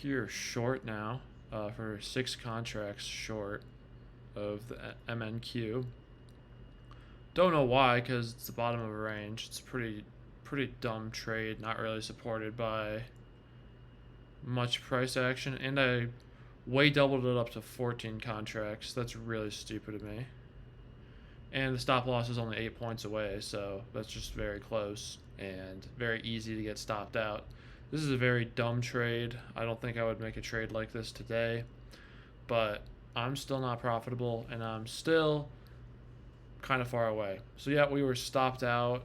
here short now for 6 contracts short of the MNQ. Don't know why, because it's the bottom of a range. It's a pretty dumb trade, not really supported by much price action, and I way doubled it up to 14 contracts. That's really stupid of me. And the stop loss is only 8 points away, so that's just very close and very easy to get stopped out. This is a very dumb trade. I don't think I would make a trade like this today, but I'm still not profitable, and I'm still kind of far away. So yeah, we were stopped out.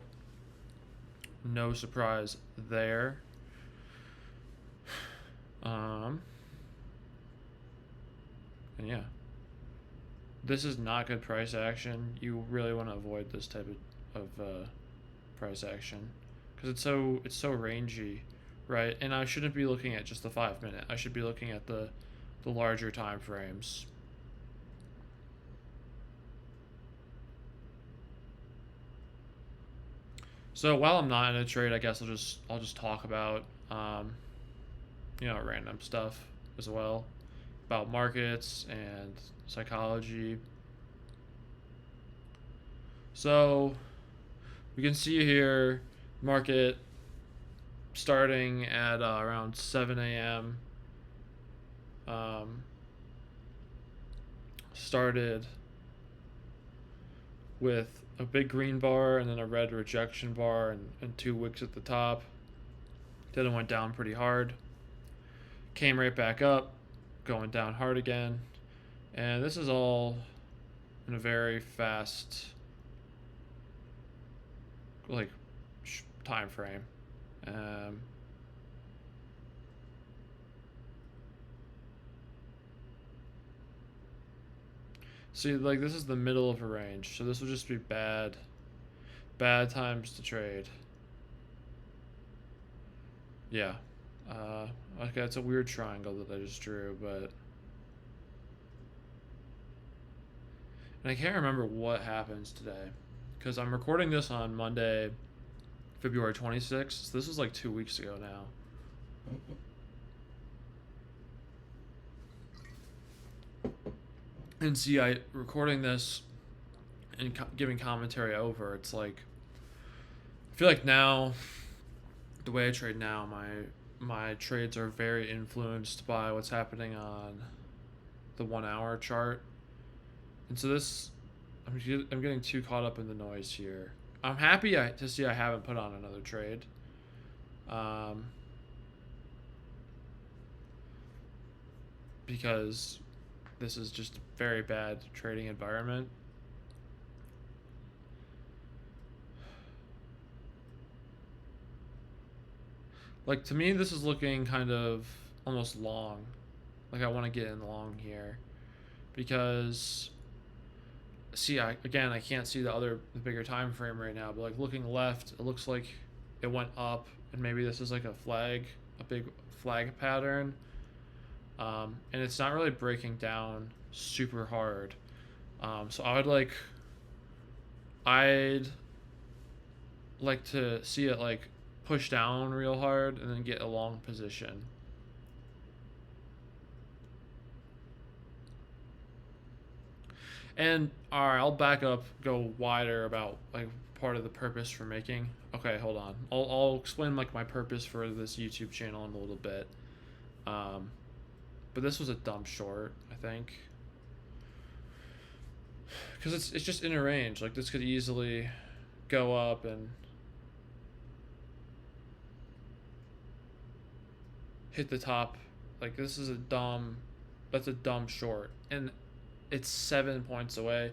No surprise there. And yeah, this is not good price action. You really want to avoid this type of price action because it's so rangy, right? And I shouldn't be looking at just the 5-minute. I should be looking at the larger time frames. So while I'm not in a trade, I guess I'll just talk about random stuff as well about markets and psychology. So we can see here market starting at around 7 a.m. Started with a big green bar and then a red rejection bar and 2 wicks at the top. Then it went down pretty hard. Came right back up, going down hard again. And this is all in a very fast time frame. See, like, this is the middle of a range, so this will just be bad times to trade. Yeah. Okay, it's a weird triangle that I just drew, but... And I can't remember what happens today, because I'm recording this on Monday, February 26th. So this was like 2 weeks ago now. And see, I recording this and giving commentary over. It's like I feel like now, the way I trade now, my trades are very influenced by what's happening on the 1 hour chart. And so this, I'm getting too caught up in the noise here. I'm happy to see I haven't put on another trade. Because this is just a very bad trading environment. Like, to me, this is looking kind of almost long. Like, I want to get in long here. Because, see, I can't see the bigger time frame right now. But, like, looking left, it looks like it went up. And maybe this is like a big flag pattern. And it's not really breaking down super hard. So I'd like to see it like push down real hard and then get a long position. And alright, I'll back up, go wider about like part of the purpose for making. Okay, hold on. I'll explain like my purpose for this YouTube channel in a little bit. But this was a dumb short, I think. Because it's just in a range. Like, this could easily go up and hit the top. Like, this is that's a dumb short. And it's 7 points away.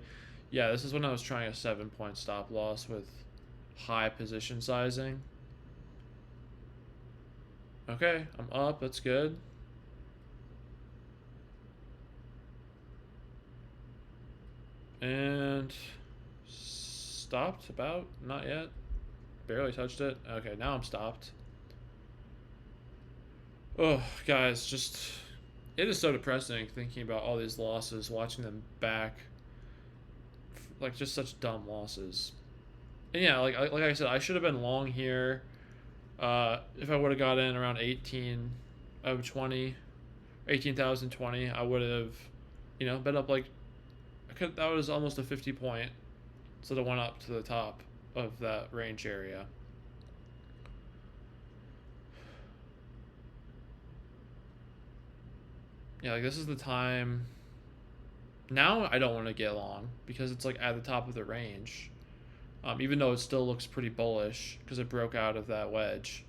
Yeah, this is when I was trying a 7-point stop loss with high position sizing. Okay, I'm up. That's good. And stopped about? Not yet. Barely touched it. Okay, now I'm stopped. Oh, guys, it is so depressing thinking about all these losses, watching them back. Like, just such dumb losses. And yeah, like I said, I should have been long here. If I would have got in around 18 out of 20, 18,020, I would have, been up like, that was almost a 50 point. So that went up to the top of that range area. Yeah, like this is the time. Now I don't want to get long because it's like at the top of the range. Even though it still looks pretty bullish because it broke out of that wedge.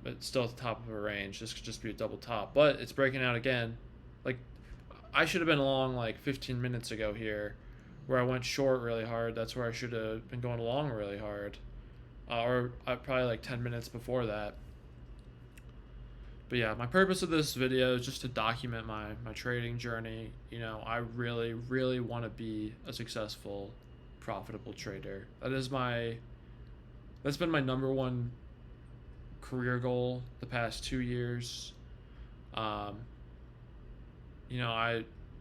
It's still at the top of a range. This could just be a double top, but it's breaking out again. Like I should have been long like 15 minutes ago here, where I went short really hard. That's where I should have been going long really hard, or probably like 10 minutes before that. But yeah, my purpose of this video is just to document my trading journey. I really, really want to be a successful, profitable trader. That's been my number one career goal the past 2 years. I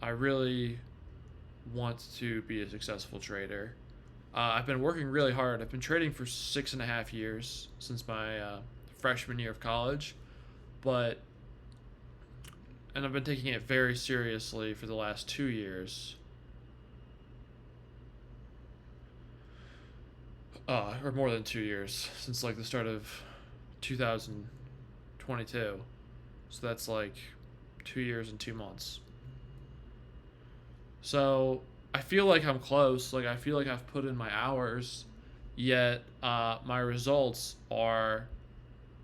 really want to be a successful trader. I've been working really hard. I've been trading for 6.5 years since my freshman year of college, and I've been taking it very seriously for the last 2 years. Or more than 2 years, since like the start of 2022. So that's like 2 years and 2 months. So I feel like I'm close. Like I feel like I've put in my hours, yet my results are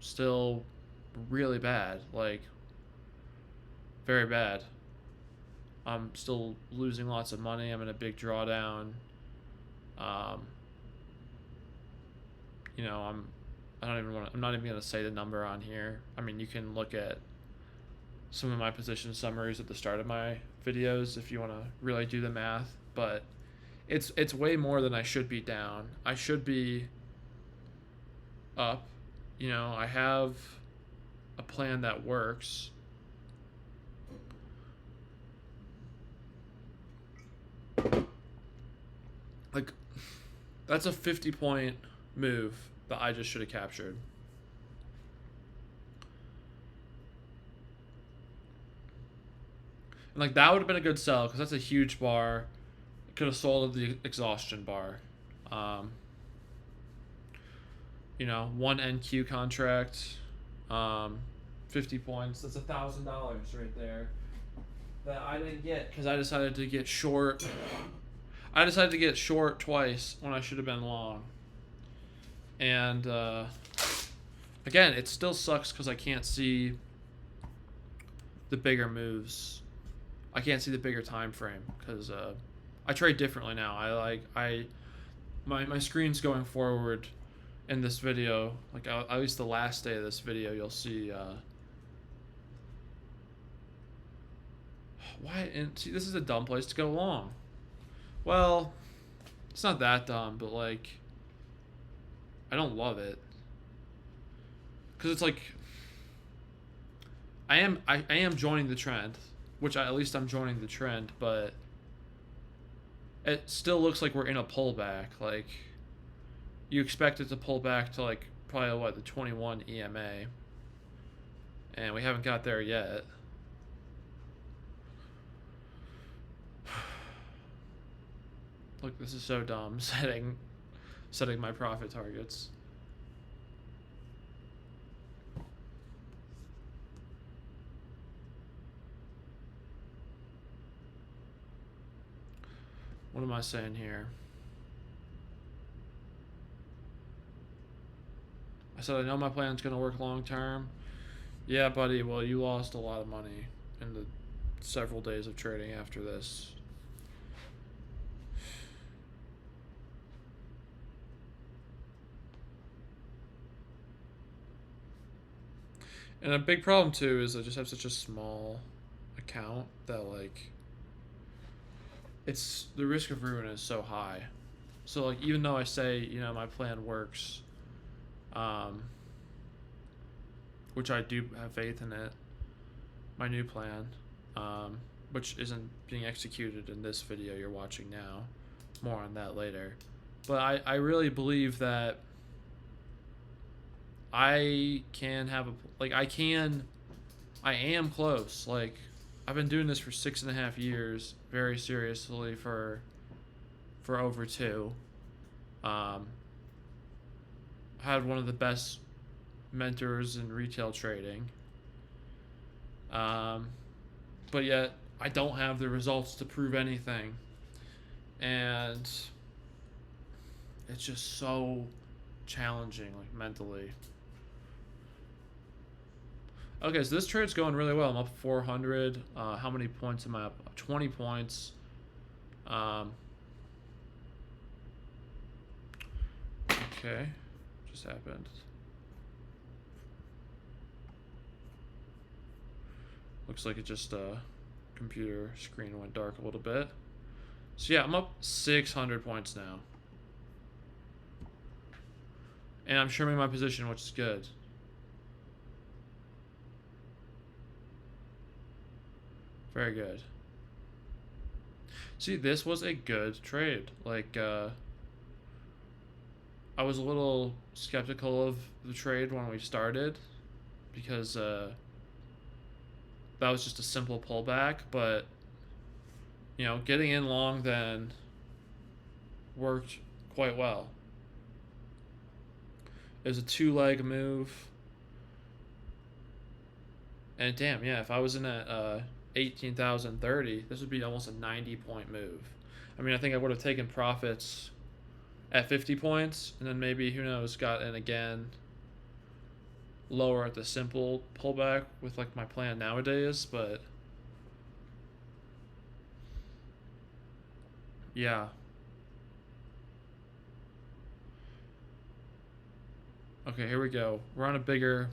still really bad. Like very bad. I'm still losing lots of money. I'm in a big drawdown. I'm not even gonna say the number on here. I mean, you can look at some of my position summaries at the start of my videos if you want to really do the math, but it's way more than I should be down. I should be up. I have a plan that works. Like that's a 50 point move that I just should have captured. And like that would have been a good sell because that's a huge bar. It could have sold at the exhaustion bar. One NQ contract, 50 points. That's $1,000 right there that I didn't get because I decided to get short. I decided to get short twice when I should have been long. And again, it still sucks because I can't see the bigger moves. I can't see the bigger time frame because I trade differently now. My screen's going forward in this video. Like at least the last day of this video, you'll see. See, this is a dumb place to go long. Well, it's not that dumb, but like, I don't love it because it's like I am joining the trend, which at least I'm joining the trend, but it still looks like we're in a pullback. Like you expect it to pull back to like probably the 21 EMA, and we haven't got there yet. Look, this is so dumb, setting my profit targets. What am I saying here? I said I know my plan's going to work long term. Yeah, buddy, well, you lost a lot of money in the several days of trading after this. And a big problem too is I just have such a small account that like it's the risk of ruin is so high. So like even though I say my plan works, which I do have faith in it, my new plan, which isn't being executed in this video you're watching now, more on that later, but I really believe that I can have I I am close. Like, I've been doing this for 6.5 years, very seriously for over 2. Um, had one of the best mentors in retail trading. Um, but yet I don't have the results to prove anything, and it's just so challenging, like mentally. Okay, so this trade's going really well. I'm up 400. How many points am I up? 20 points. Okay, just happened. Looks like it just computer screen went dark a little bit. So yeah, I'm up 600 points now. And I'm trimming my position, which is good. Very good. See, this was a good trade. Like, I was a little skeptical of the trade when we started because that was just a simple pullback, but getting in long then worked quite well. It was a 2-leg move. And damn, yeah, if I was in at 18,030, this would be almost a 90-point move. I mean, I think I would have taken profits at 50 points, and then maybe, who knows, got in again lower at the simple pullback with like my plan nowadays, but yeah. Okay, here we go. We're on a bigger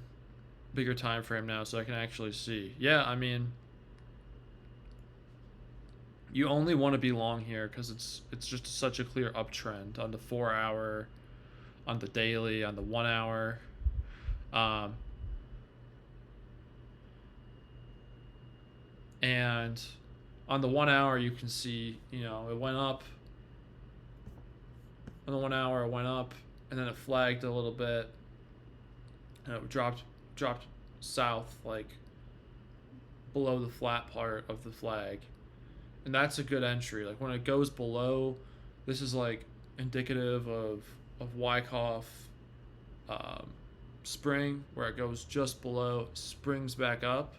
time frame now, so I can actually see. Yeah, I mean, you only want to be long here because it's just such a clear uptrend on the 4-hour, on the daily, on the 1-hour. And on the 1-hour, you can see, it went up. On the 1-hour, it went up, and then it flagged a little bit, and it dropped south, like below the flat part of the flag. And that's a good entry. Like when it goes below, this is like indicative of Wyckoff spring, where it goes just below, springs back up.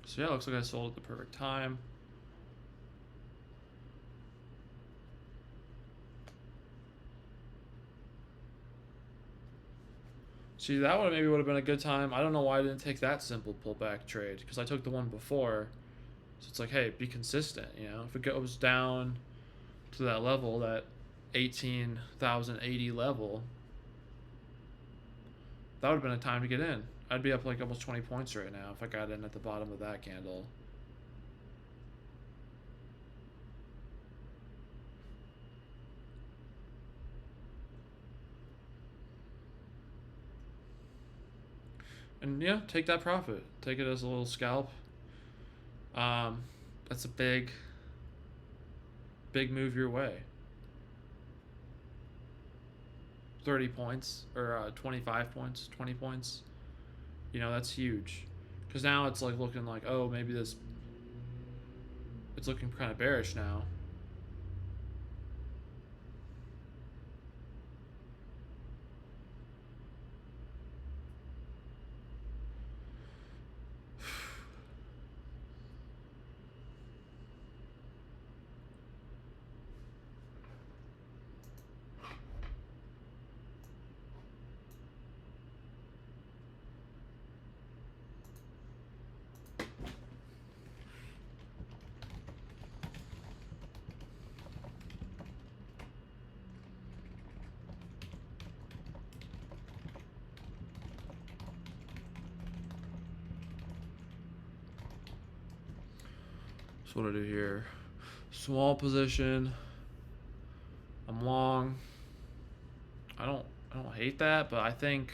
So yeah, it looks like I sold at the perfect time. See, that one maybe would have been a good time. I don't know why I didn't take that simple pullback trade, because I took the one before. So it's like, hey, be consistent, If it goes down to that level, that 18,080 level, that would have been a time to get in. I'd be up like almost 20 points right now if I got in at the bottom of that candle. And yeah, take that profit. Take it as a little scalp. That's a big move your way. 30 points or 25 points, 20 points. That's huge. Because now it's like looking like, oh, maybe it's looking kind of bearish now. So what do I do here? Small position. I'm long. I don't hate that, but I think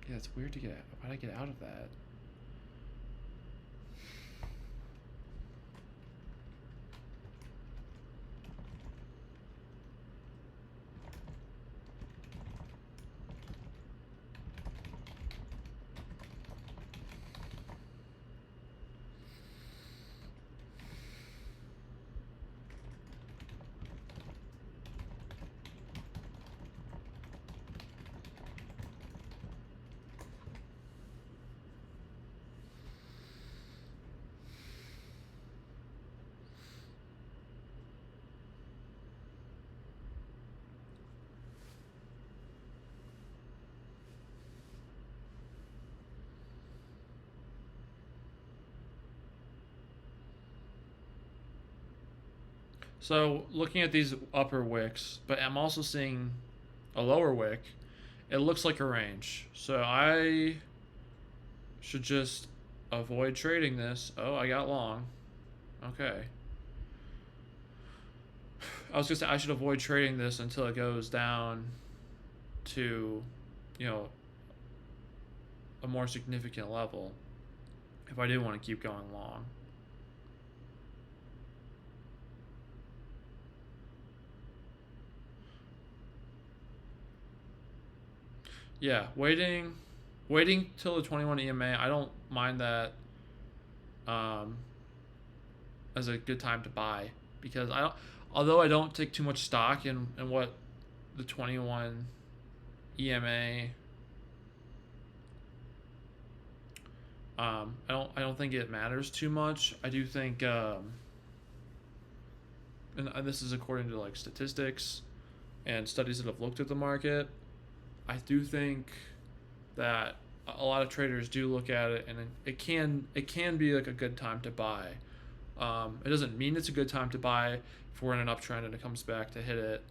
yeah, it's weird to get. Why'd I get out of that? So looking at these upper wicks, but I'm also seeing a lower wick. It looks like a range. So I should just avoid trading this. Oh, I got long. Okay. I was gonna say I should avoid trading this until it goes down to, you know, a more significant level if I do want to keep going long. Yeah, waiting till the 21 EMA. I don't mind that um, as a good time to buy because although I don't take too much stock in what the 21 EMA. I don't think it matters too much. I do think, and this is according to like statistics and studies that have looked at the market. I do think that a lot of traders do look at it, and it can be like a good time to buy. It doesn't mean it's a good time to buy if we're in an uptrend and it comes back to hit it,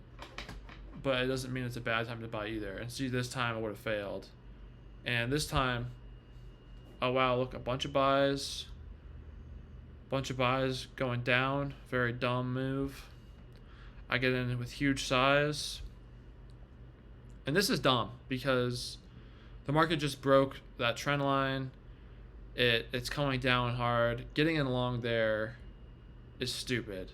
but it doesn't mean it's a bad time to buy either. And see, this time it would have failed, and this time, oh wow, look, a bunch of buys going down. Very dumb move. I get in with huge size. And this is dumb because the market just broke that trend line. It's coming down hard. Getting in along there is stupid.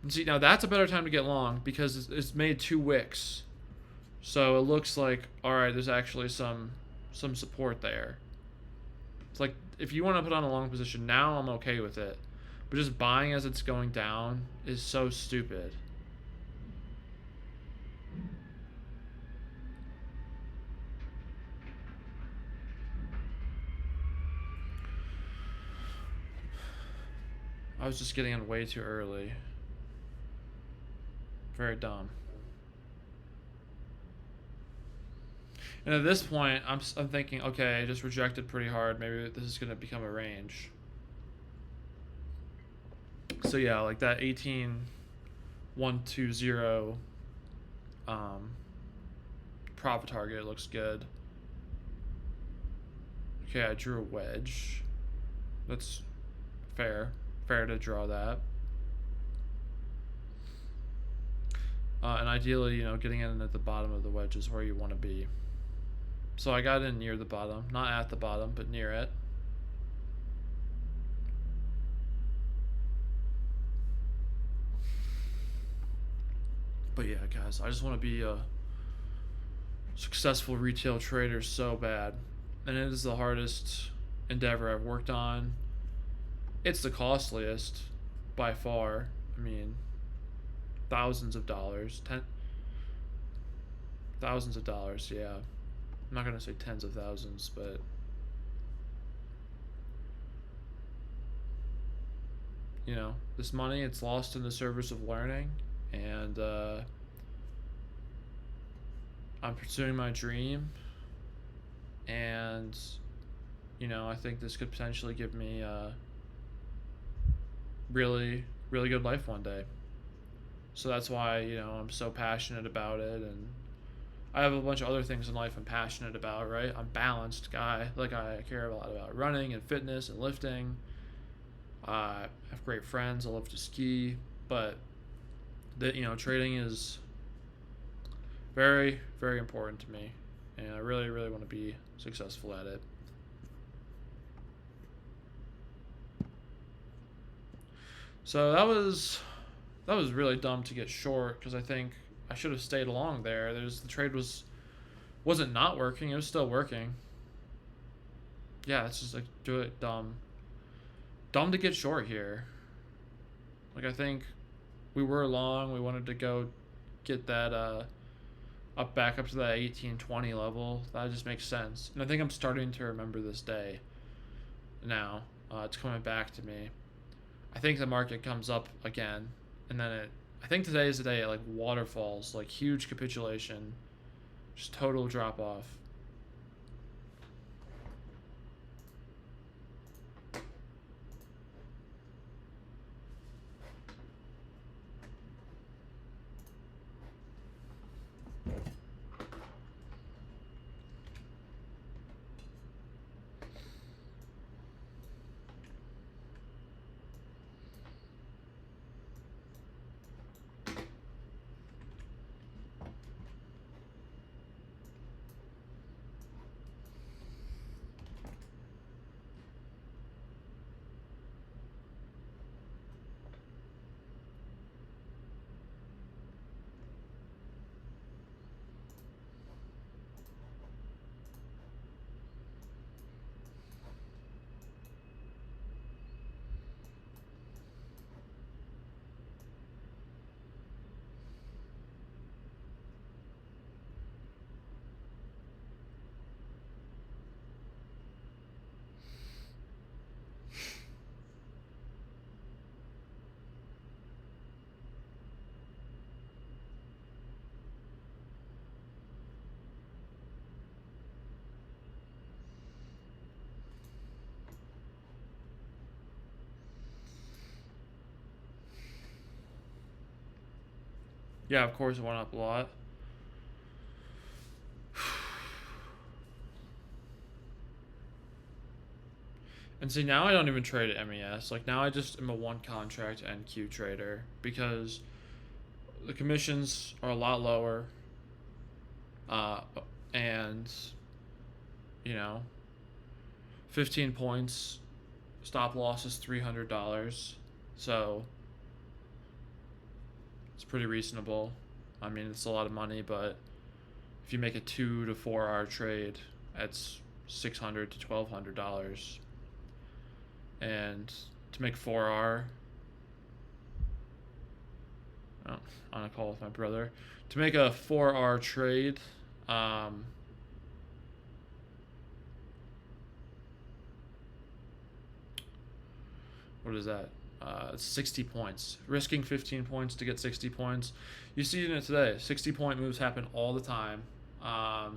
And see, now that's a better time to get long because it's made 2 wicks. So it looks like, all right, there's actually some support there. It's like, if you want to put on a long position now, I'm okay with it. But just buying as it's going down is so stupid. I was just getting in way too early. Very dumb. And at this point, I'm thinking, okay, I just rejected pretty hard. Maybe this is going to become a range. So yeah, like that 18,120 profit target looks good. Okay, I drew a wedge. That's fair. Fair to draw that. And ideally, you know, getting in at the bottom of the wedge is where you want to be. So I got in near the bottom, not at the bottom, but near it. But yeah, guys, I just want to be a successful retail trader so bad. And it is the hardest endeavor I've worked on. It's the costliest by far. I mean, thousands of dollars. Thousands of dollars, yeah. I'm not going to say tens of thousands, but you know, this money, it's lost in the service of learning, and I'm pursuing my dream, and you know, I think this could potentially give me a really, really good life one day. So that's why, you know, I'm so passionate about it, and I have a bunch of other things in life I'm passionate about, right? I'm a balanced guy. Like, I care a lot about running and fitness and lifting. I have great friends. I love to ski. But that, trading is very, very important to me, and I really, really want to be successful at it. So that was really dumb to get short, because I think I should have stayed along there. The trade wasn't not working; it was still working. Yeah, it's just like do it dumb. Dumb to get short here. Like, I think we were long. We wanted to go get that up back up to that 1820 level. That just makes sense. And I think I'm starting to remember this day now. It's coming back to me. I think the market comes up again, and then I think today is the day it like waterfalls, like huge capitulation, just total drop off. Yeah, of course it went up a lot. And see, now I don't even trade at MES. Like, now I just am a one contract NQ trader, because the commissions are a lot lower. Uh, and, you know, 15 points, stop loss is $300. So it's pretty reasonable. I mean, it's a lot of money, but if you make a 2 to 4 hour trade, that's $600 to $1,200. And to make 4R, on a call with my brother, to make a 4R trade, what is that? 60 points. Risking 15 points to get 60 points. You see in it today. 60-point moves happen all the time. I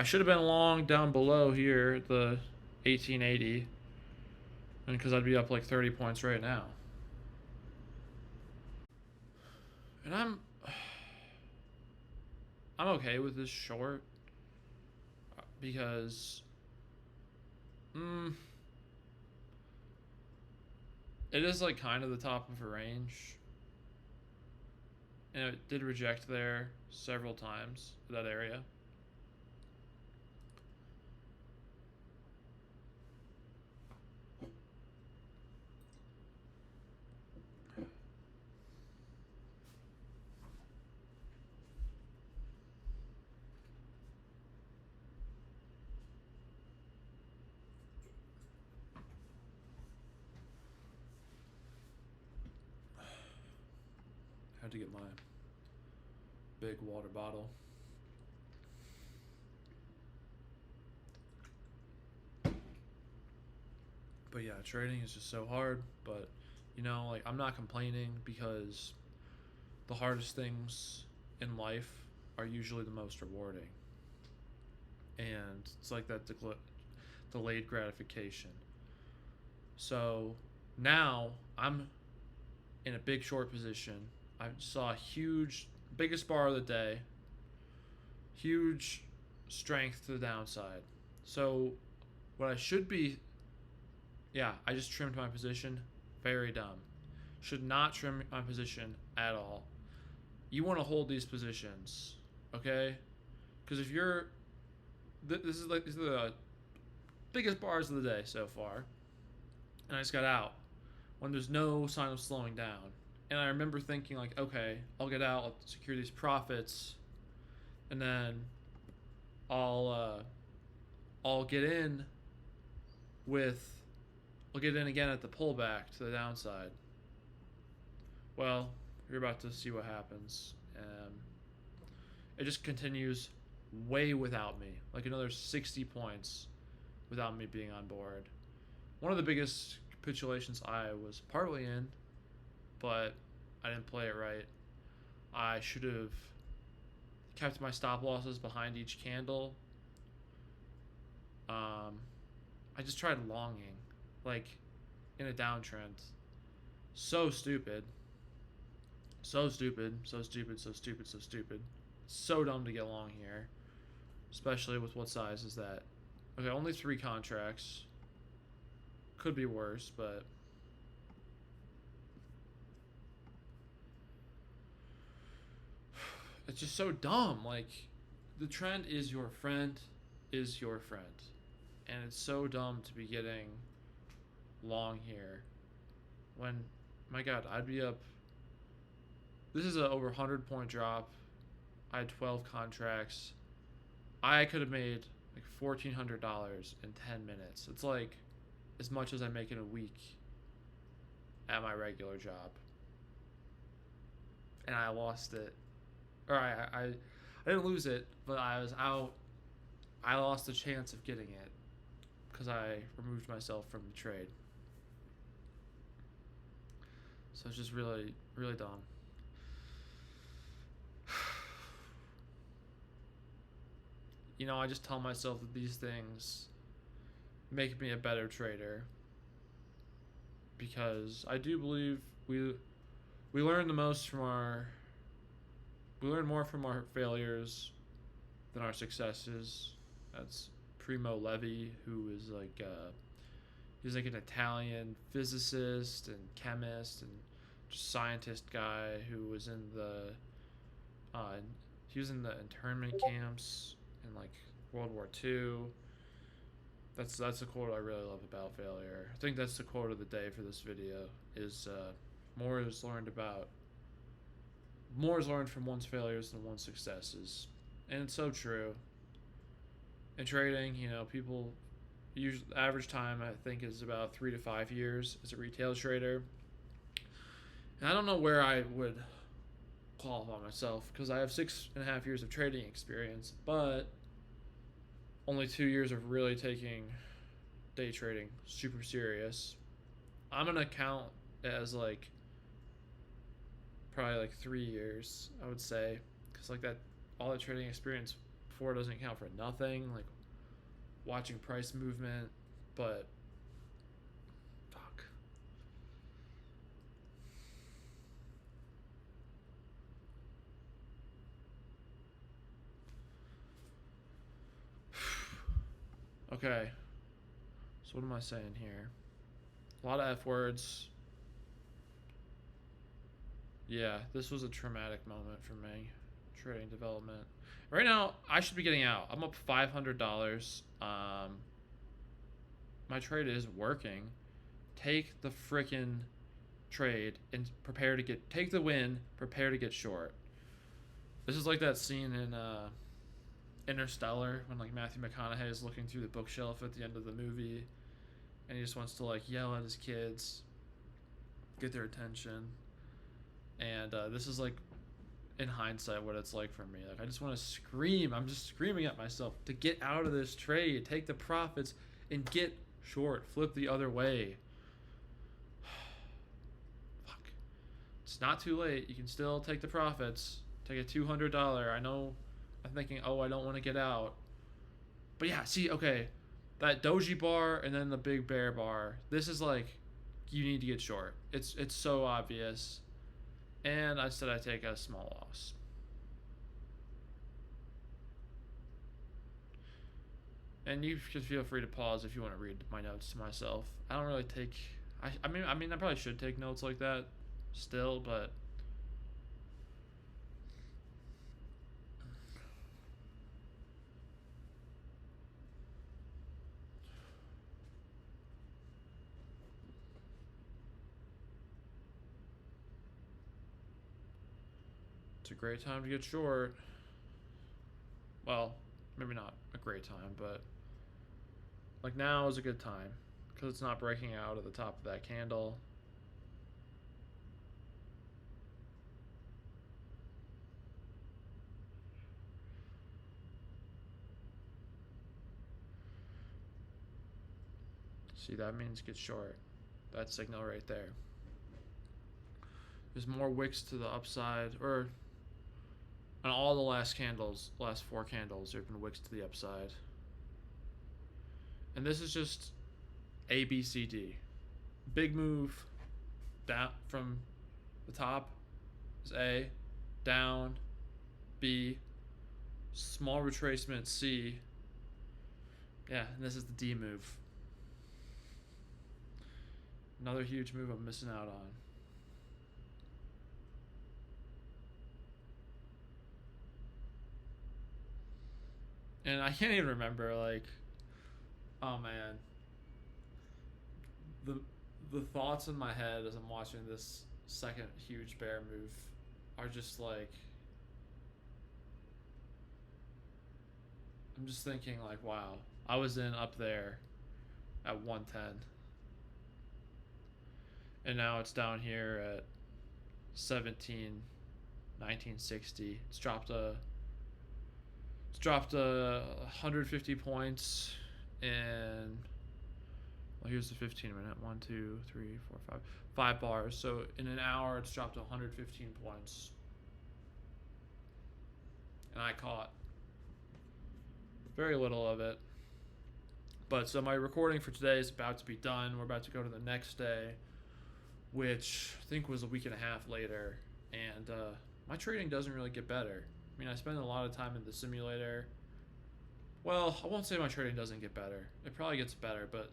should have been long down below here at the 1880, and because I'd be up like 30 points right now. And I'm okay with this short, because it is like kind of the top of a range, and it did reject there several times, that area. Had to get my big water bottle. But yeah, trading is just so hard. But, like, I'm not complaining, because the hardest things in life are usually the most rewarding. And it's like that delayed gratification. So now I'm in a big short position. I saw a biggest bar of the day, huge strength to the downside. So what I should be, yeah, I just trimmed my position. Very dumb. should not trim my position at all. You want to hold these positions, okay? Because if you're, this is the biggest bars of the day so far, and I just got out when there's no sign of slowing down. And I remember thinking like, okay, I'll get out, I'll secure these profits, and then I'll get in I'll get in again at the pullback to the downside. Well, you're about to see what happens. It just continues way without me, like another 60 points without me being on board. One of the biggest capitulations I was partly in, but I didn't play it right. I should have kept my stop losses behind each candle. I just tried longing, like in a downtrend. So stupid. So stupid. So stupid. So stupid. So stupid. So dumb to get long here, especially with what size is that. Okay, only 3 contracts. Could be worse, but it's just so dumb. Like, the trend is your friend, and it's so dumb to be getting long here when, my God, I'd be up. This is a over 100 point drop. I had 12 contracts. I could have made like $1,400 in 10 minutes. It's like as much as I make in a week at my regular job. And I lost it. Or I didn't lose it, but I was out. I lost the chance of getting it because I removed myself from the trade. So it's just really, really dumb. You know, I just tell myself that these things make me a better trader, because I do believe we learn the most from we learn more from our failures than our successes. That's Primo Levi, who is like he's like an Italian physicist and chemist and just scientist guy who was in the internment camps in like World War II. That's a quote I really love about failure. I think that's the quote of the day for this video. Is more is learned from one's failures than one's successes, and it's so true. In trading, you know, people usually, the average time I think is about 3 to 5 years as a retail trader, and I don't know where I would qualify myself because I have 6.5 years of trading experience, but only 2 years of really taking day trading super serious. I'm gonna count as like probably like 3 years, I would say, because like that, all that trading experience before doesn't count for nothing, like watching price movement. But fuck, okay, so what am I saying here? A lot of F words. Yeah, this was a traumatic moment for me. Trading development. Right now, I should be getting out. I'm up $500. My trade is working. Take the frickin' trade and prepare to get. Take the win. Prepare to get short. This is like that scene in Interstellar when like Matthew McConaughey is looking through the bookshelf at the end of the movie, and he just wants to like yell at his kids, get their attention. And this is like, in hindsight, what it's like for me. Like, I just want to scream. I'm just screaming at myself to get out of this trade, take the profits, and get short. Flip the other way. Fuck. It's not too late. You can still take the profits. Take a $200. I know I'm thinking, oh, I don't want to get out. But yeah, see, okay. That doji bar and then the big bear bar. This is like, you need to get short. It's so obvious. And I said I'd take a small loss. And you can feel free to pause if you want to read my notes to myself. I don't really take. I mean, I probably should take notes like that, still, but it's a great time to get short. Well, maybe not a great time, but like now is a good time because it's not breaking out at the top of that candle. See, that means get short. That signal right there. There's more wicks to the upside, or on all the last candles, last 4 candles, there have been wicks to the upside. And this is just A, B, C, D. Big move down from the top is A, down, B, small retracement, C. Yeah, and this is the D move. Another huge move I'm missing out on. And I can't even remember, like, oh man. The thoughts in my head as I'm watching this second huge bear move are just like, I'm just thinking like, wow, I was in up there at 110 and now it's down here at 1960. It's dropped a 150 points in, well, here's the 15-minute. 1, 2, 3, 4, 5 bars. So in an hour, it's dropped to 115 points. And I caught very little of it. But so my recording for today is about to be done. We're about to go to the next day, which I think was a week and a half later. And my trading doesn't really get better. I mean, I spend a lot of time in the simulator. Well, I won't say my trading doesn't get better. It probably gets better, but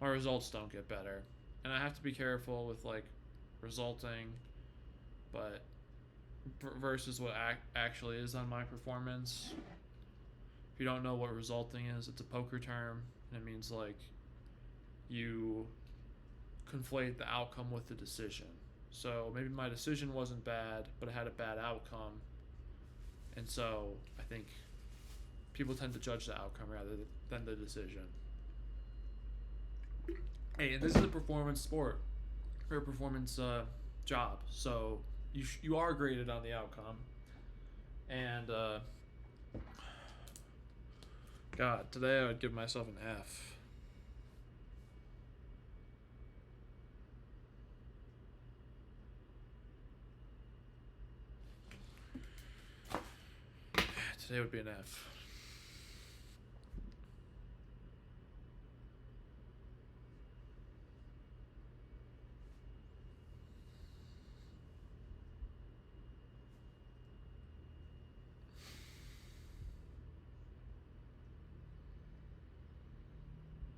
my results don't get better. And I have to be careful with like resulting, but versus what actually is on my performance. If you don't know what resulting is, it's a poker term, and it means like you conflate the outcome with the decision. So maybe my decision wasn't bad, but it had a bad outcome. And so I think people tend to judge the outcome rather than the decision. Hey, and this is a performance sport or a performance job, so you are graded on the outcome. And God, today I would give myself an F. Today would be an F.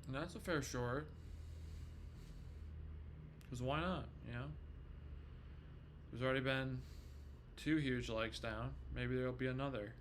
And that's a fair short. Because why not, you know? There's already been 2 huge legs down. Maybe there'll be another.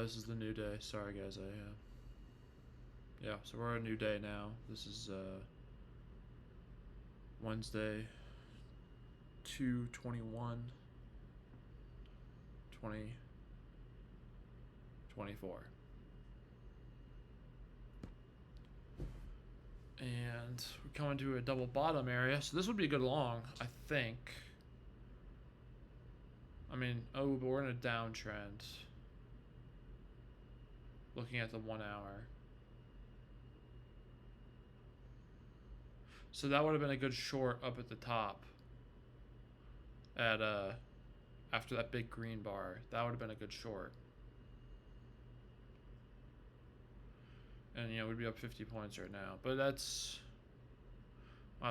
This is the new day. Sorry, guys. Yeah. So we're on a new day now. This is Wednesday, 2/21, 2024. And we're coming to a double bottom area. So this would be a good long, I think. I mean, oh, but we're in a downtrend. Looking at the 1 hour. So that would have been a good short up at the top. At after that big green bar, that would have been a good short. And you know, we'd be up 50 points right now. But that's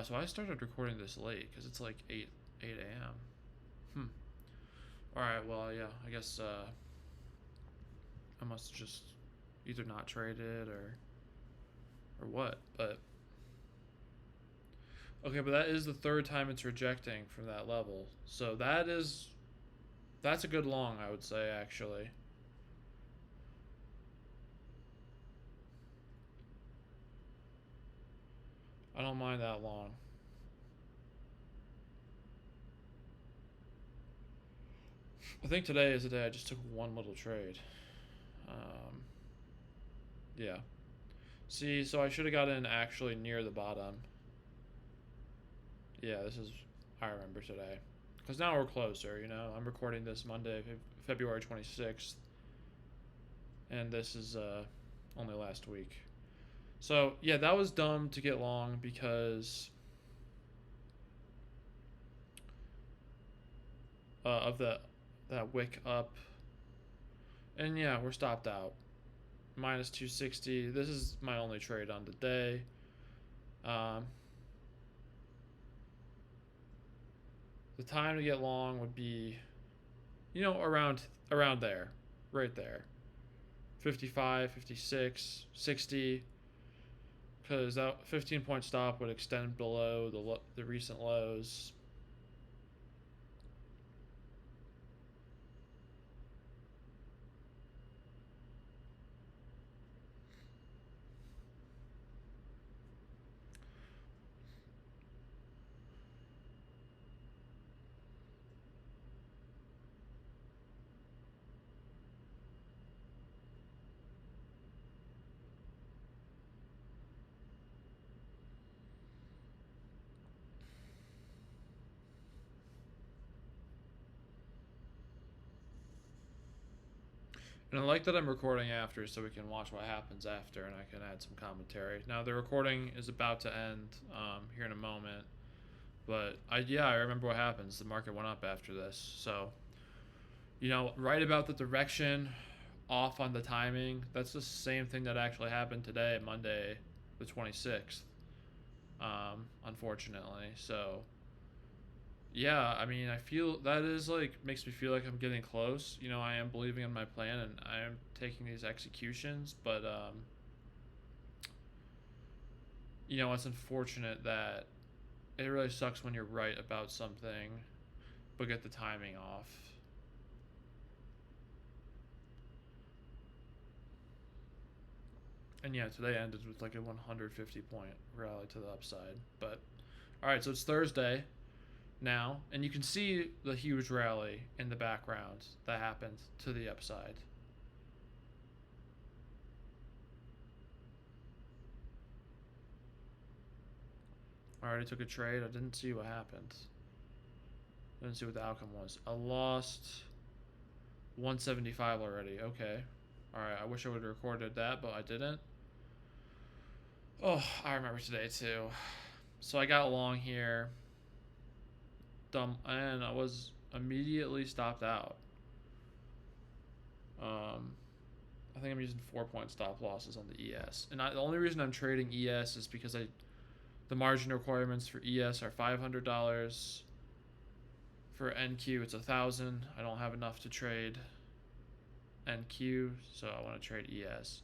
so I started recording this late because it's like 8 a.m. Alright, well, yeah, I guess I must have just either not traded or what, but okay, but that is the third time it's rejecting from that level. So that's a good long, I would say, actually. I don't mind that long. I think today is the day I just took one little trade. Yeah. See, so I should have got in actually near the bottom. Yeah, this is, I remember today. Because now we're closer, you know? I'm recording this Monday, February 26th. And this is only last week. So, yeah, that was dumb to get long because of that wick up. And yeah, we're stopped out. Minus 260. This is my only trade on the day. The time to get long would be, you know, around there, right there. 55, 56, 60. Because that 15-point stop would extend below the recent lows. And I like that I'm recording after so we can watch what happens after and I can add some commentary. Now, the recording is about to end here in a moment. But, I remember what happens. The market went up after this. So, you know, right about the direction, off on the timing. That's the same thing that actually happened today, Monday the 26th, unfortunately. So, yeah, I mean, I feel that is like makes me feel like I'm getting close. You know, I am believing in my plan and I am taking these executions, but you know, it's unfortunate that it really sucks when you're right about something but get the timing off. And yeah, today ended with like a 150 point rally to the upside. But all right, so it's Thursday now, and you can see the huge rally in the background that happened to the upside. I already took a trade. I didn't see what happened. I didn't see what the outcome was. I lost 175 already. Okay. Alright, I wish I would have recorded that, but I didn't. Oh, I remember today too. So I got long here. Dumb, and I was immediately stopped out. I think I'm using 4-point stop losses on the ES. And the only reason I'm trading ES is because the margin requirements for ES are $500. For NQ, it's $1,000. I don't have enough to trade NQ, so I want to trade ES.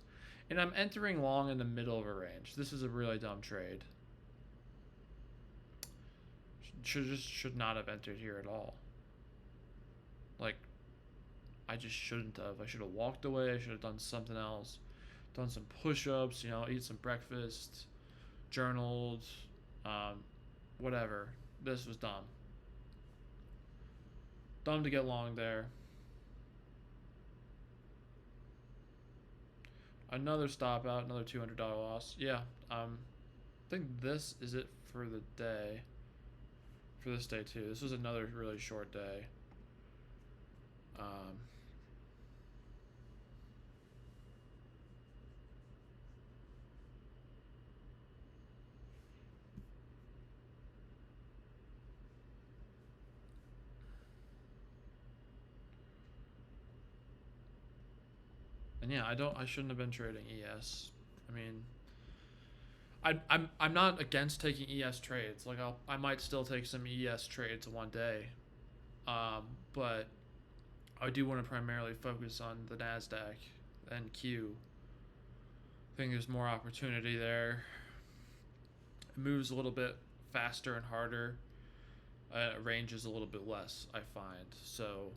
And I'm entering long in the middle of a range. This is a really dumb trade. Should not have entered here at all. Like, I just shouldn't have. I should have walked away. I should have done something else. Done some push-ups, you know, eat some breakfast, journaled, whatever. This was dumb. Dumb to get long there. Another stop out, another $200 loss. Yeah, I think this is it for the day. For this day too. This was another really short day. Um, and yeah, I shouldn't have been trading ES. I mean, I'm not against taking ES trades. Like I might still take some ES trades one day. But I do want to primarily focus on the Nasdaq and Q. I think there's more opportunity there. It moves a little bit faster and harder. Range is a little bit less, I find. So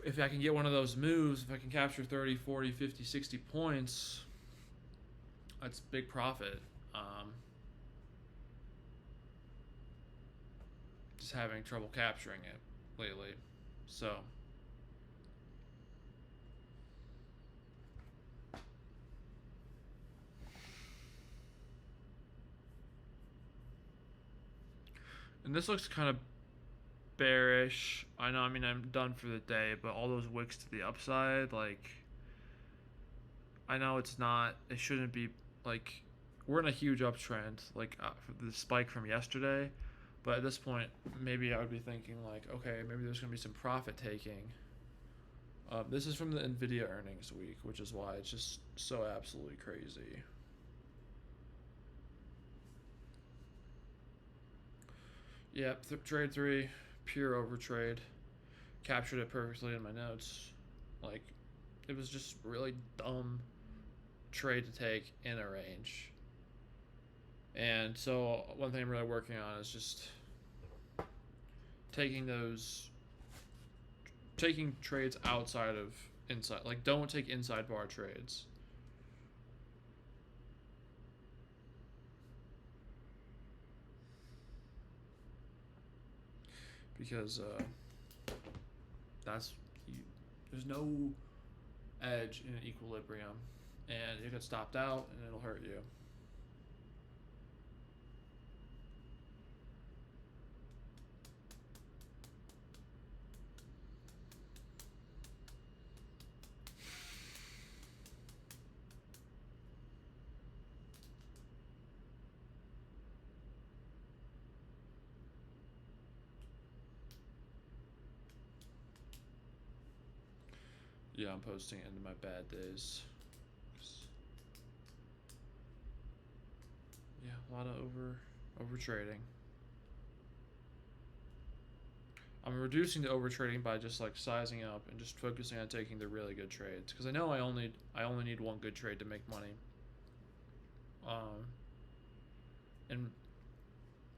if I can get one of those moves, if I can capture 30, 40, 50, 60 points, that's big profit. Just having trouble capturing it lately. So and this looks kind of bearish. I know, I mean, I'm done for the day, but all those wicks to the upside, like, I know it shouldn't be, like, we're in a huge uptrend, like, the spike from yesterday, but at this point, maybe I would be thinking, like, okay, maybe there's going to be some profit taking. This is from the NVIDIA earnings week, which is why it's just so absolutely crazy. Yeah, trade 3, pure overtrade. Captured it perfectly in my notes. Like, it was just really dumb trade to take in a range. And so one thing I'm really working on is just taking trades outside of inside. Like, don't take inside bar trades. Because there's no edge in an equilibrium, and you get stopped out and it'll hurt you. Yeah, I'm posting it into my bad days. Yeah, a lot of over trading. I'm reducing the over trading by just like sizing up and just focusing on taking the really good trades, because I know I only need one good trade to make money. And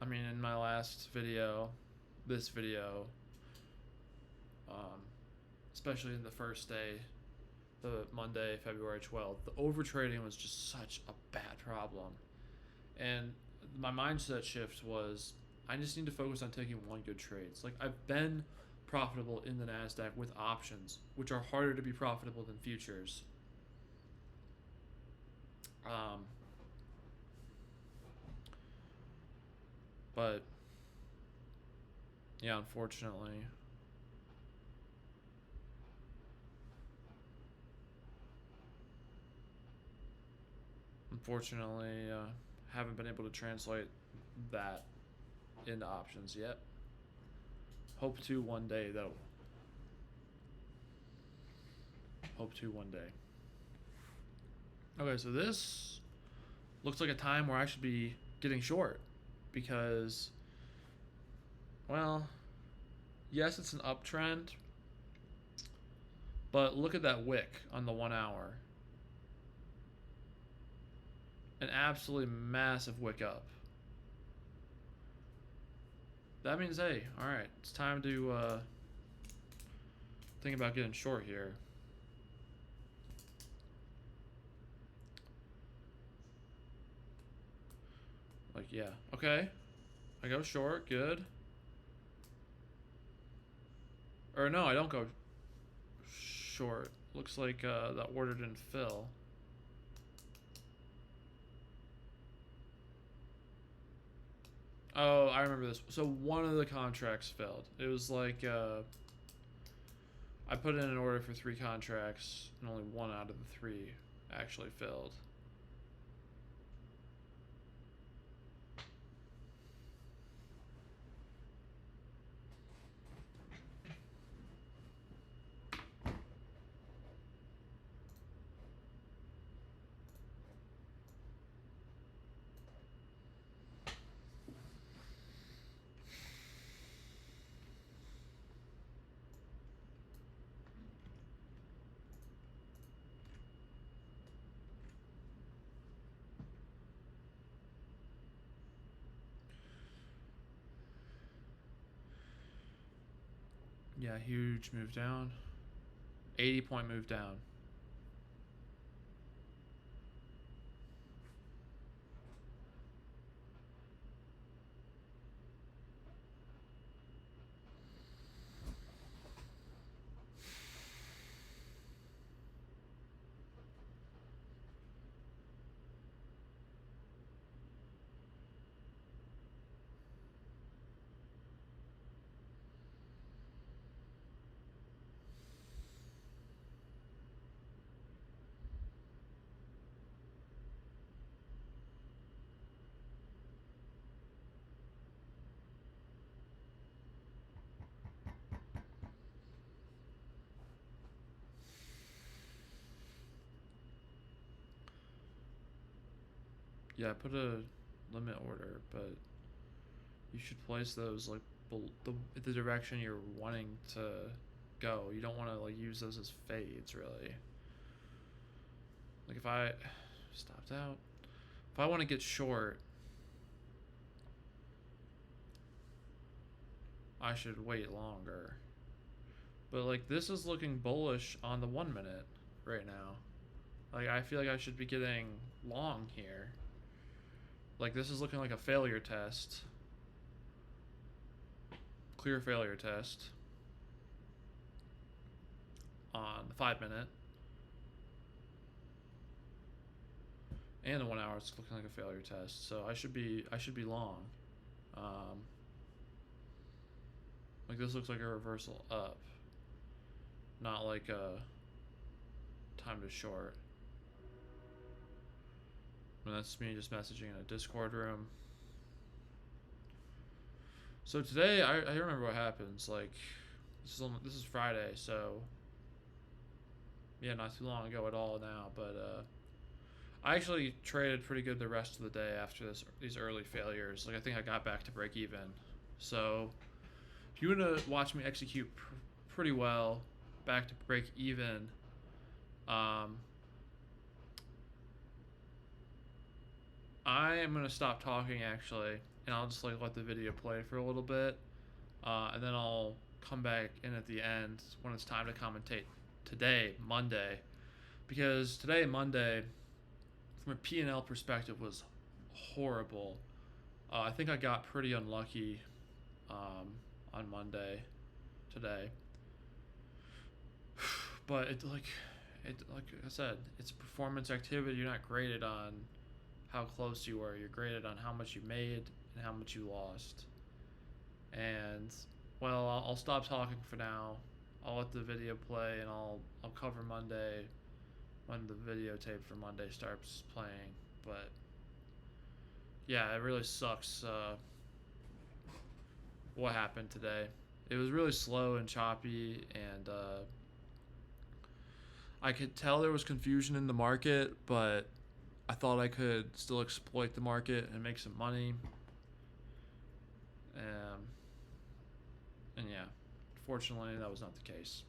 I mean, in my last video, this video, especially in the first day, the Monday, February 12th, the over trading was just such a bad problem. And my mindset shift was, I just need to focus on taking one good trade. Like, I've been profitable in the Nasdaq with options, which are harder to be profitable than futures. But yeah, unfortunately, haven't been able to translate that into options yet. Hope to one day, though. Hope to one day. Okay, so this looks like a time where I should be getting short, because, well, yes, it's an uptrend, but look at that wick on the 1 hour. An absolutely massive wick up. That means, hey, alright, it's time to think about getting short here. Like, yeah, okay. I go short, good. Or no, I don't go short. Looks like that order didn't fill. Oh, I remember this. So one of the contracts failed. It was like I put in an order for 3 contracts, and only 1 out of the 3 actually filled. Yeah, huge move down. 80-point move down. Yeah, I put a limit order, but you should place those like the direction you're wanting to go. You don't want to like use those as fades, really. Like if I stopped out, if I want to get short, I should wait longer. But like this is looking bullish on the 1 minute right now. Like I feel like I should be getting long here. Like this is looking like a failure test. Clear failure test on the 5 minute. And the 1 hour it's looking like a failure test. So I should be long. Like this looks like a reversal up. Not like a time to short. And that's me just messaging in a Discord room. So today, I remember what happens. Like, this is Friday, so yeah, not too long ago at all now. But I actually traded pretty good the rest of the day after these early failures. Like, I think I got back to break even. So if you want to watch me execute pretty well, back to break even, I am gonna stop talking actually, and I'll just like let the video play for a little bit, and then I'll come back in at the end when it's time to commentate today, Monday, because today, Monday, from a P&L perspective, was horrible. I think I got pretty unlucky on Monday today, but like I said, it's performance activity. You're not graded on how close you were. You're graded on how much you made and how much you lost. And well, I'll stop talking for now. I'll let the video play, and I'll cover Monday when the videotape for Monday starts playing. But yeah, it really sucks what happened today. It was really slow and choppy, and I could tell there was confusion in the market, but I thought I could still exploit the market and make some money. Um, and yeah, fortunately, that was not the case.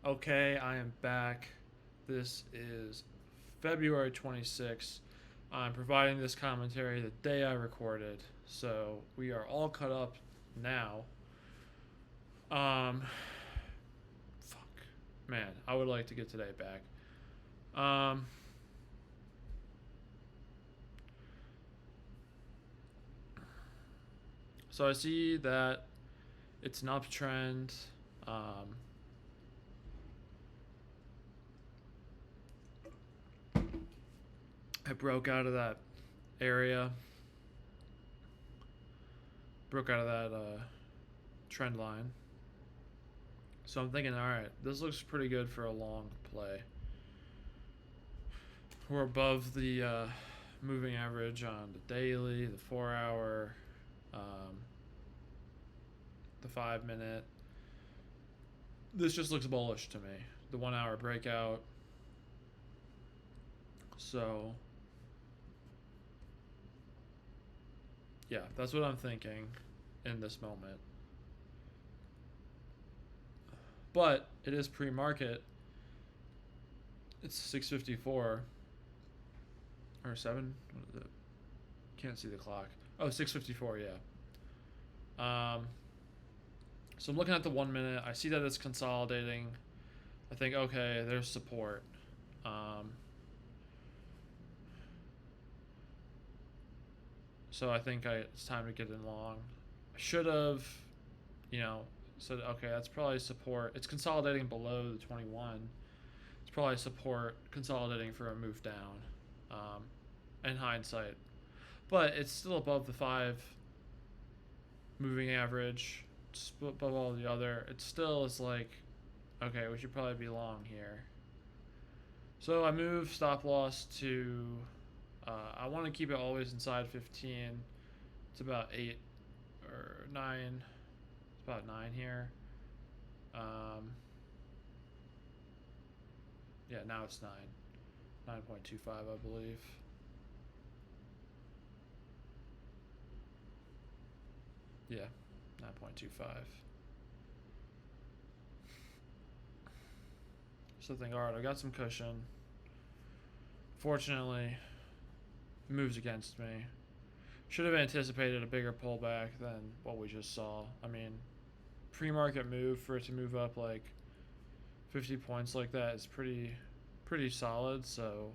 Okay, I am back. This is February 26th. I'm providing this commentary the day I recorded, so we are all cut up now. Um, fuck, man, I would like to get today back. Um, so I see that it's an uptrend. Um, I broke out of that area, broke out of that trend line. So I'm thinking, all right, this looks pretty good for a long play. We're above the moving average on the daily, the 4 hour, the 5 minute. This just looks bullish to me. The 1 hour breakout. So, yeah, that's what I'm thinking in this moment. But it is pre-market. It's 6:54 or 7. What is it? Can't see the clock. Oh, 6:54. Yeah. So I'm looking at the 1 minute. I see that it's consolidating. I think, okay, there's support. So I think it's time to get in long. I should have, said, okay, that's probably support. It's consolidating below the 21. It's probably support consolidating for a move down, in hindsight. But it's still above the 5 moving average. It's above all the other. It still is like, okay, we should probably be long here. So I move stop loss to, I want to keep it always inside 15. It's about 8 or 9. It's about 9 here. Yeah, now it's 9. 9.25, I believe. Yeah, 9.25. So I think, alright, I got some cushion. Fortunately, it moves against me. Should have anticipated a bigger pullback than what we just saw. I mean, pre-market move for it to move up like 50 points like that is pretty solid. So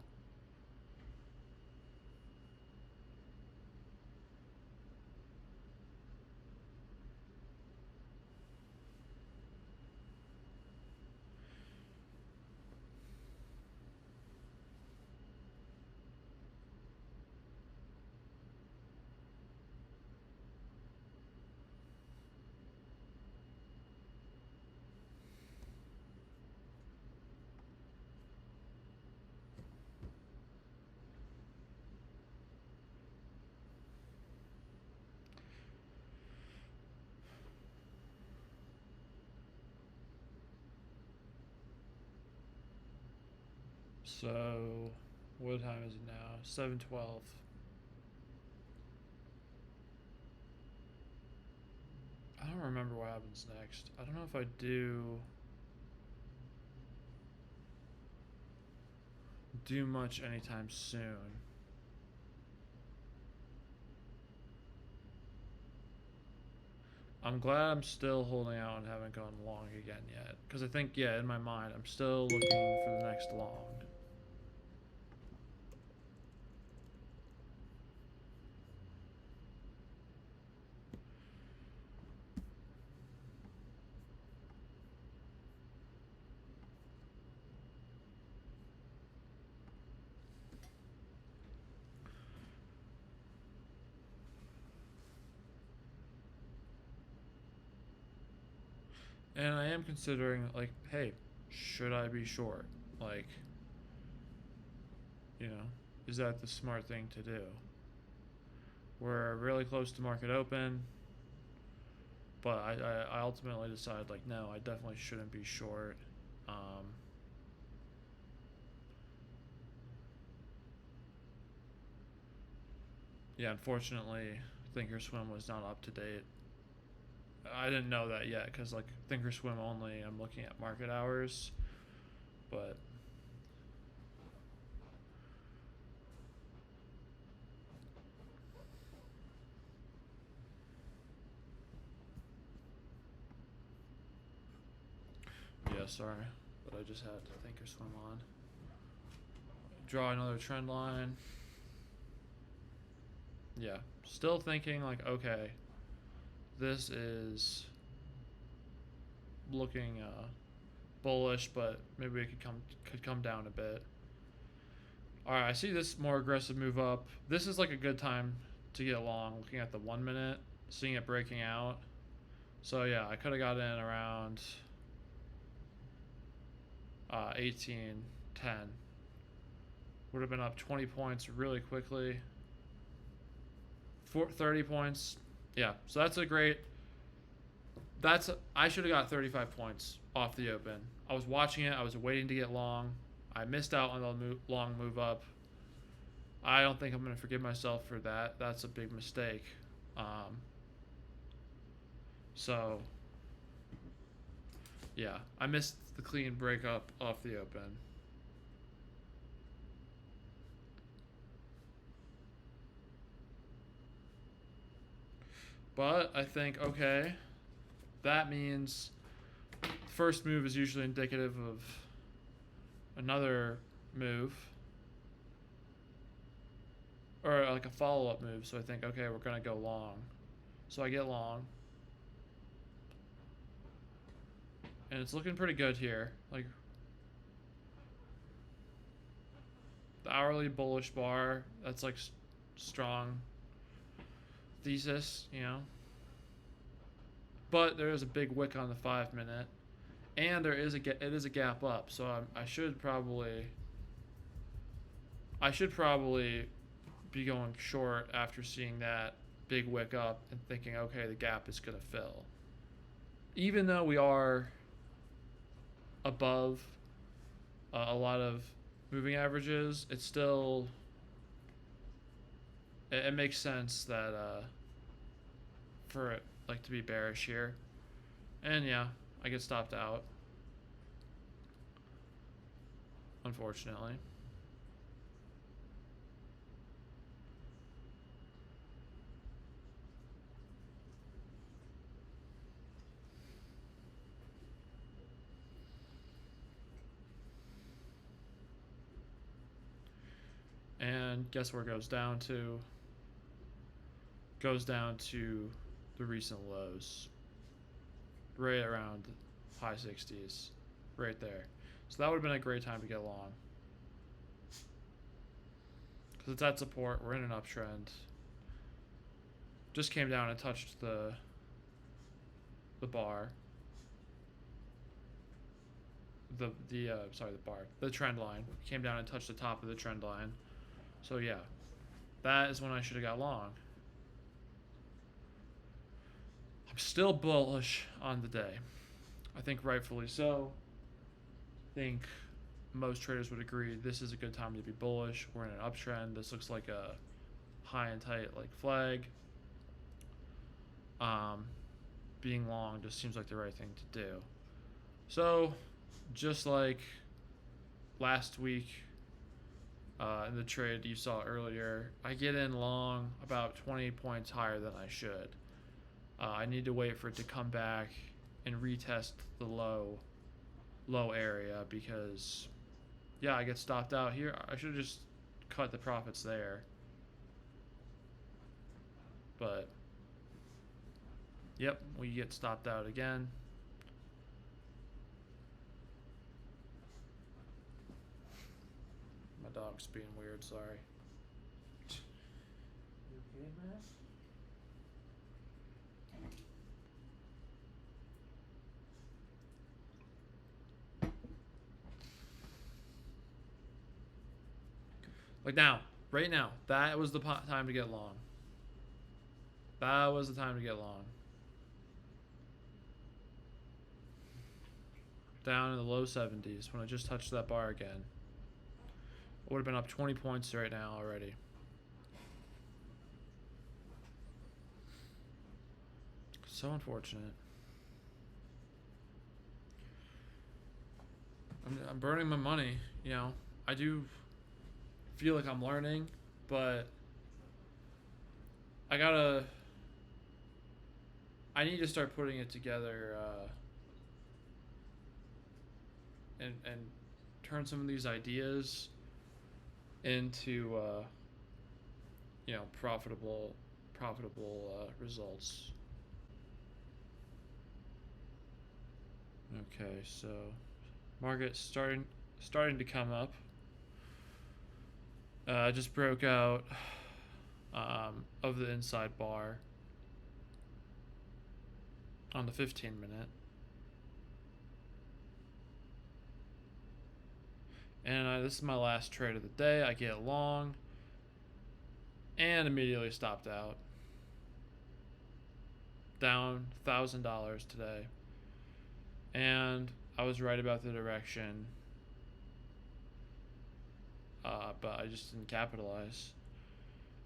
So, what time is it now? 7:12. I don't remember what happens next. I don't know if I do much anytime soon. I'm glad I'm still holding out and haven't gone long again yet. Because I think, yeah, in my mind, I'm still looking for the next long. And I am considering, like, hey, should I be short? Like, is that the smart thing to do? We're really close to market open, but I ultimately decided, like, no, I definitely shouldn't be short. Yeah, unfortunately, Thinkorswim was not up to date. I didn't know that yet because, like, Thinkorswim only, I'm looking at market hours. But yeah, sorry, but I just had think or swim on. Draw another trend line. Yeah, still thinking like, okay, this is looking bullish, but maybe it could come down a bit. All right, I see this more aggressive move up. This is like a good time to get long. Looking at the 1 minute, seeing it breaking out. So yeah, I could have got in around 18.10. Would have been up 20 points really quickly. 30 points. Yeah, so that's a great. I should have got 35 points off the open. I was watching it. I was waiting to get long. I missed out on the long move up. I don't think I'm going to forgive myself for that. That's a big mistake. So, yeah, I missed the clean break up off the open. But I think, okay, that means first move is usually indicative of another move. Or like a follow-up move. So I think, okay, we're going to go long. So I get long. And it's looking pretty good here. Like the hourly bullish bar, that's like strong thesis, you know. But there is a big wick on the 5 minute, and it is a gap up. So I should probably be going short after seeing that big wick up and thinking, okay, the gap is gonna fill. Even though we are above a lot of moving averages, it's still it makes sense that for it like to be bearish here. And yeah, I get stopped out, unfortunately. And guess where it goes down to? Goes down to the recent lows. Right around high 60s. Right there. So that would have been a great time to get long. Because it's at support. We're in an uptrend. Just came down and touched the bar. The trend line. Came down and touched the top of the trend line. So yeah, that is when I should have got long. I'm still bullish on the day. I think rightfully so. I think most traders would agree this is a good time to be bullish. We're in an uptrend. This looks like a high and tight like flag. Being long just seems like the right thing to do. So just like last week in the trade you saw earlier, I get in long about 20 points higher than I should. I need to wait for it to come back and retest the low area because, yeah, I get stopped out here. I should have just cut the profits there. But, yep, we get stopped out again. My dog's being weird, sorry. You okay, man? Like now, right now, that was the time to get long. That was the time to get long. Down in the low 70s when I just touched that bar again. I would have been up 20 points right now already. So unfortunate. I'm burning my money. You know, I do feel like I'm learning, but I need to start putting it together and turn some of these ideas into profitable results. Okay, so market starting to come up. I just broke out of the inside bar on the 15-minute. And this is my last trade of the day. I get long and immediately stopped out. Down $1,000 today. And I was right about the direction, but I just didn't capitalize.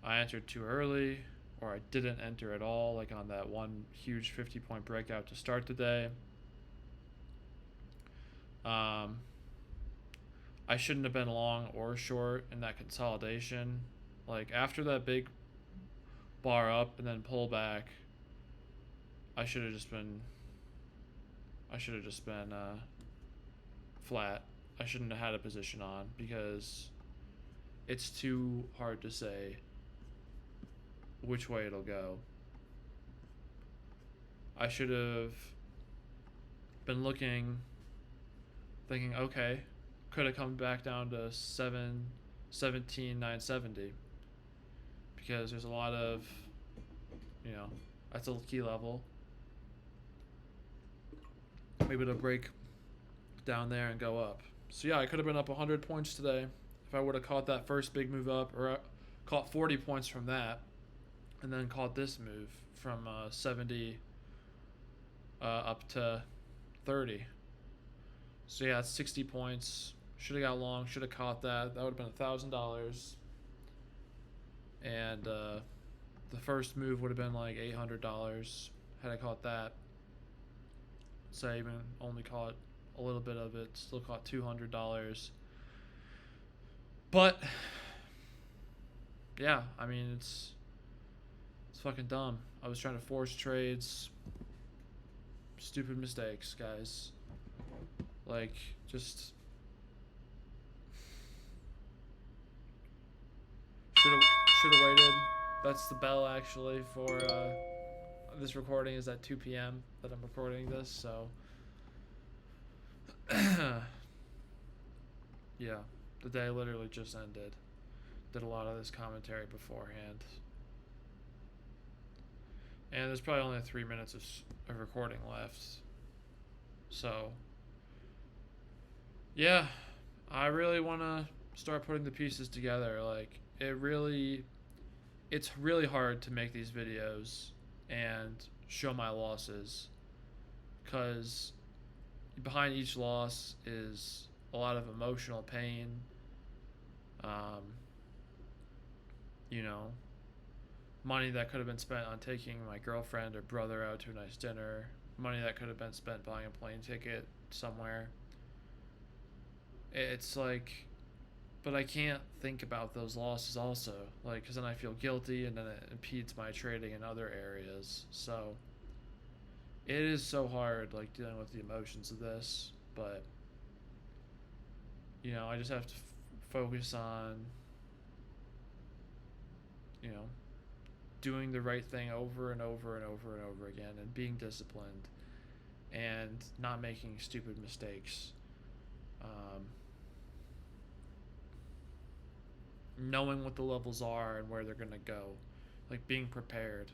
I entered too early, or I didn't enter at all, like on that one huge 50-point breakout to start the day. I shouldn't have been long or short in that consolidation. Like after that big bar up and then pull back, I should have just been flat. I shouldn't have had a position on because it's too hard to say which way it'll go. I should have been looking, thinking, okay, could have come back down to 17,970 because there's a lot of, that's a key level. Maybe it'll break down there and go up. So yeah, I could have been up 100 points today if I would have caught that first big move up, or caught 40 points from that, and then caught this move from 70 up to 30. So yeah, it's 60 points. Should have got long. Should have caught that. That would have been $1,000. And the first move would have been like $800 had I caught that. So I even only caught a little bit of it. Still caught $200. But yeah, I mean it's fucking dumb. I was trying to force trades. Stupid mistakes, guys. Like just should have waited. That's the bell actually for this recording is at 2 p.m. that I'm recording this, so yeah, the day literally just ended. Did a lot of this commentary beforehand, and there's probably only 3 minutes of recording left. So yeah, I really want to start putting the pieces together. Like it's really hard to make these videos and show my losses, because behind each loss is a lot of emotional pain. Money that could have been spent on taking my girlfriend or brother out to a nice dinner, money that could have been spent buying a plane ticket somewhere. It's like, but I can't think about those losses also, like, because then I feel guilty and then it impedes my trading in other areas. So it is so hard, like, dealing with the emotions of this, but I just have to focus on doing the right thing over and over and over and over again, and being disciplined and not making stupid mistakes. Knowing what the levels are and where they're going to go, like being prepared.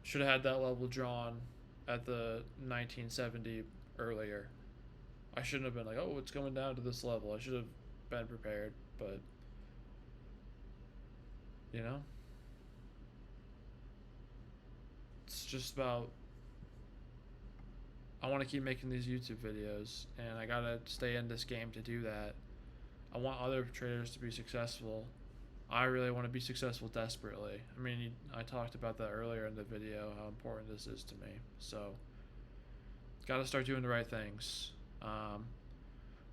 Should have had that level drawn at the 1970 earlier. I shouldn't have been like, oh, it's going down to this level. I should have been prepared, but it's just about, I want to keep making these YouTube videos, and I gotta stay in this game to do that. I want other traders to be successful. I really want to be successful desperately. I mean, I talked about that earlier in the video, how important this is to me. So, gotta start doing the right things.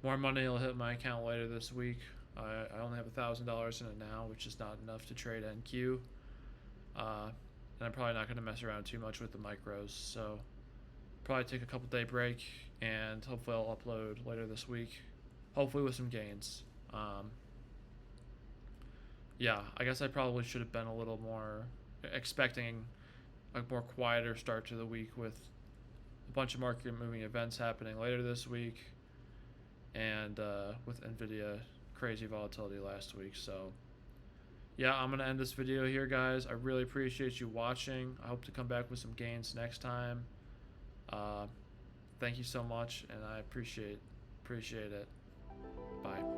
More money will hit my account later this week. I only have $1,000 in it now, which is not enough to trade NQ. And I'm probably not going to mess around too much with the micros, so probably take a couple day break, and hopefully I'll upload later this week, hopefully with some gains. Yeah, I guess I probably should have been a little more expecting a more quieter start to the week with a bunch of market moving events happening later this week, and with Nvidia crazy volatility last week. So yeah, I'm gonna end this video here, guys. I really appreciate you watching. I hope to come back with some gains next time. Thank you so much, and I appreciate it. Bye.